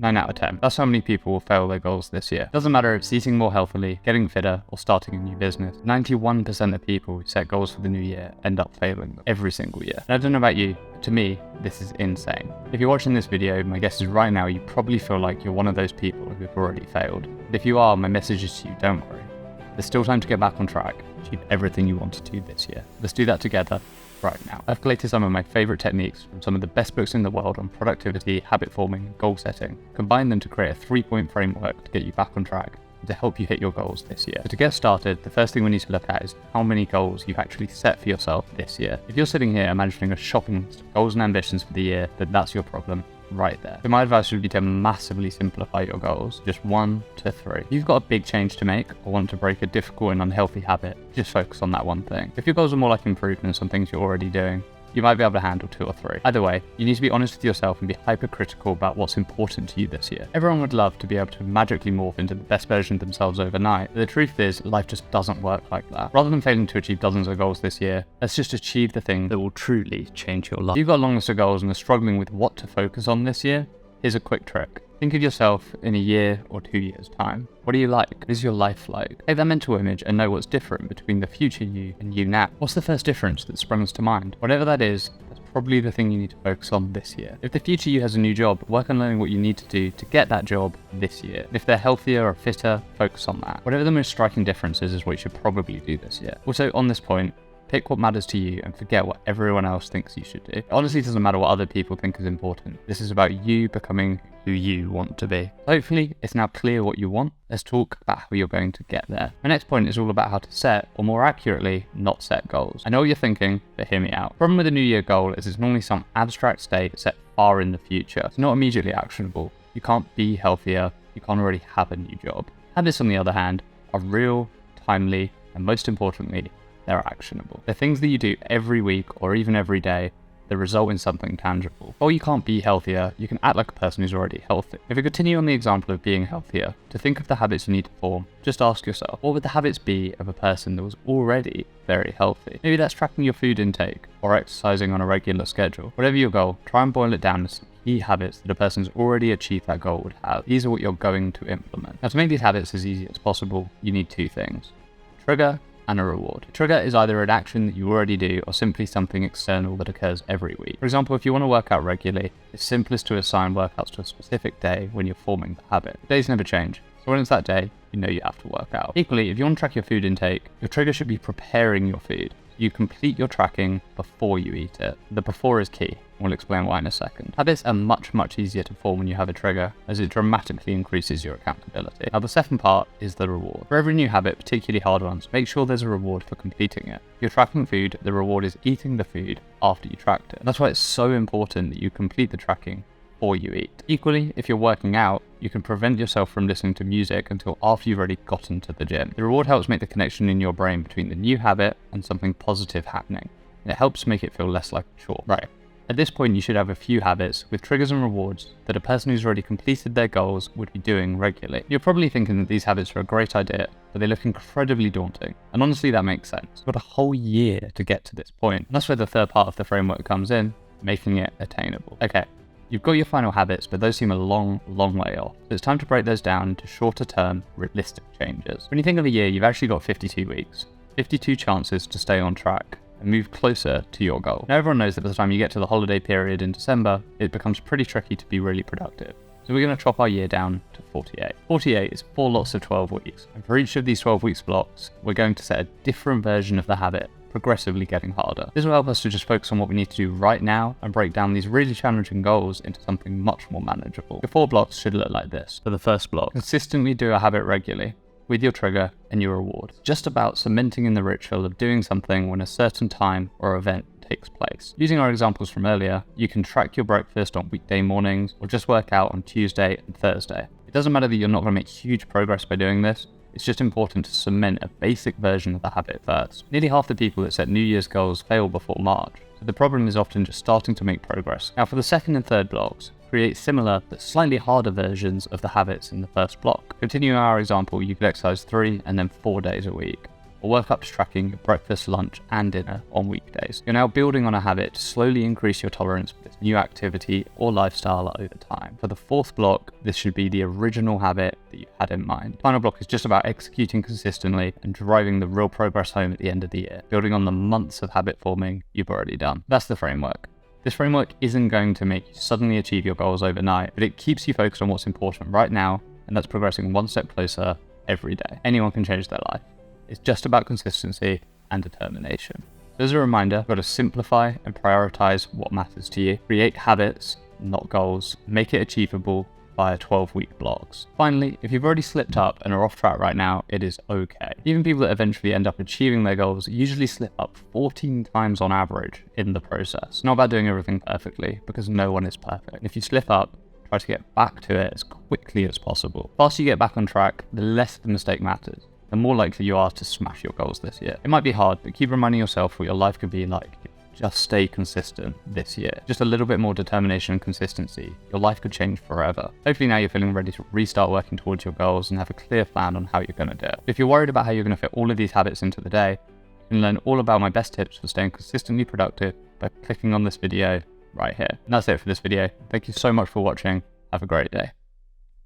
9 out of 10. That's how many people will fail their goals this year. Doesn't matter if it's eating more healthily, getting fitter, or starting a new business. 91% of people who set goals for the new year end up failing them every single year. And I don't know about you, but to me, this is insane. If you're watching this video, my guess is right now you probably feel like you're one of those people who've already failed. But if you are, my message is to you, don't worry. There's still time to get back on track, achieve everything you want to do this year. Let's do that together right now. I've collected some of my favorite techniques from some of the best books in the world on productivity, habit forming, and goal setting, combine them to create a 3-point framework to get you back on track and to help you hit your goals this year. So to get started, the first thing we need to look at is how many goals you've actually set for yourself this year. If you're sitting here imagining a shopping list of goals and ambitions for the year, then that's your problem right there. So my advice would be to massively simplify your goals, just 1 to 3. If you've got a big change to make or want to break a difficult and unhealthy habit, just focus on that one thing. If your goals are more like improvements on things you're already doing, you might be able to handle 2 or 3. Either way, you need to be honest with yourself and be hypercritical about what's important to you this year. Everyone would love to be able to magically morph into the best version of themselves overnight, but the truth is, life just doesn't work like that. Rather than failing to achieve dozens of goals this year, let's just achieve the thing that will truly change your life. If you've got a long list of goals and are struggling with what to focus on this year, here's a quick trick. Think of yourself in a year or 2 years' time. What are you like? What is your life like? Take that mental image and know what's different between the future you and you now. What's the first difference that springs to mind? Whatever that is, that's probably the thing you need to focus on this year. If the future you has a new job, work on learning what you need to do to get that job this year. If they're healthier or fitter, focus on that. Whatever the most striking difference is what you should probably do this year. Also, on this point, pick what matters to you and forget what everyone else thinks you should do. It honestly doesn't matter what other people think is important. This is about you becoming who you want to be. Hopefully, it's now clear what you want. Let's talk about how you're going to get there. My next point is all about how to set, or more accurately, not set goals. I know what you're thinking, but hear me out. The problem with a New Year goal is it's normally some abstract state set far in the future. It's not immediately actionable. You can't be healthier. You can't already have a new job. Habits, on the other hand, are real, timely, and most importantly, they're actionable. They're things that you do every week or even every day that result in something tangible. Or you can't be healthier, you can act like a person who's already healthy. If we continue on the example of being healthier, to think of the habits you need to form, just ask yourself, what would the habits be of a person that was already very healthy? Maybe that's tracking your food intake or exercising on a regular schedule. Whatever your goal, try and boil it down to some key habits that a person who's already achieved that goal would have. These are what you're going to implement. Now, to make these habits as easy as possible, you need 2 things: trigger and a reward. A trigger is either an action that you already do or simply something external that occurs every week. For example, if you want to work out regularly, it's simplest to assign workouts to a specific day when you're forming the habit. The days never change, so when it's that day, you know you have to work out. Equally, if you want to track your food intake, your trigger should be preparing your food. You complete your tracking before you eat it. The before is key. We'll explain why in a second. Habits are much easier to form when you have a trigger, as it dramatically increases your accountability. Now, the second part is the reward. For every new habit, particularly hard ones, make sure there's a reward for completing it. If you're tracking food, the reward is eating the food after you tracked it. That's why it's so important that you complete the tracking before you eat. Equally, if you're working out, you can prevent yourself from listening to music until after you've already gotten to the gym. The reward helps make the connection in your brain between the new habit and something positive happening. And it helps make it feel less like a chore. Right. At this point, you should have a few habits with triggers and rewards that a person who's already completed their goals would be doing regularly. You're probably thinking that these habits are a great idea, but they look incredibly daunting. And honestly, that makes sense. You've got a whole year to get to this point. And that's where the third part of the framework comes in, making it attainable. Okay, you've got your final habits, but those seem a long way off. So it's time to break those down into shorter term, realistic changes. When you think of a year, you've actually got 52 weeks, 52 chances to stay on track and move closer to your goal. Now, everyone knows that by the time you get to the holiday period in December, it becomes pretty tricky to be really productive. So we're going to chop our year down to 48. 48 is 4 lots of 12 weeks. And for each of these 12 weeks blocks, we're going to set a different version of the habit, progressively getting harder. This will help us to just focus on what we need to do right now and break down these really challenging goals into something much more manageable. The 4 blocks should look like this. For the first block, consistently do a habit regularly with your trigger and your reward. It's just about cementing in the ritual of doing something when a certain time or event takes place. Using our examples from earlier, you can track your breakfast on weekday mornings or just work out on Tuesday and Thursday. It doesn't matter that you're not going to make huge progress by doing this. It's just important to cement a basic version of the habit first. Nearly half the people that set New Year's goals fail before March, so the problem is often just starting to make progress. Now, for the second and third blocks, create similar but slightly harder versions of the habits in the first block. Continuing our example, you could exercise 3 and then 4 days a week, or work up to tracking your breakfast, lunch, and dinner on weekdays. You're now building on a habit to slowly increase your tolerance for this new activity or lifestyle over time. For the fourth block, this should be the original habit that you had in mind. The final block is just about executing consistently and driving the real progress home at the end of the year, building on the months of habit forming you've already done. That's the framework. This framework isn't going to make you suddenly achieve your goals overnight, but it keeps you focused on what's important right now, and that's progressing one step closer every day. Anyone can change their life. It's just about consistency and determination. So as a reminder, you've got to simplify and prioritize what matters to you. Create habits, not goals. Make it achievable via 12-week blocks. Finally, if you've already slipped up and are off track right now, it is okay. Even people that eventually end up achieving their goals usually slip up 14 times on average in the process. It's not about doing everything perfectly, because no one is perfect. If you slip up, try to get back to it as quickly as possible. The faster you get back on track, the less the mistake matters, the more likely you are to smash your goals this year. It might be hard, but keep reminding yourself what your life could be like. Just stay consistent this year. Just a little bit more determination and consistency. Your life could change forever. Hopefully now you're feeling ready to restart working towards your goals and have a clear plan on how you're going to do it. If you're worried about how you're going to fit all of these habits into the day, you can learn all about my best tips for staying consistently productive by clicking on this video right here. And that's it for this video. Thank you so much for watching. Have a great day.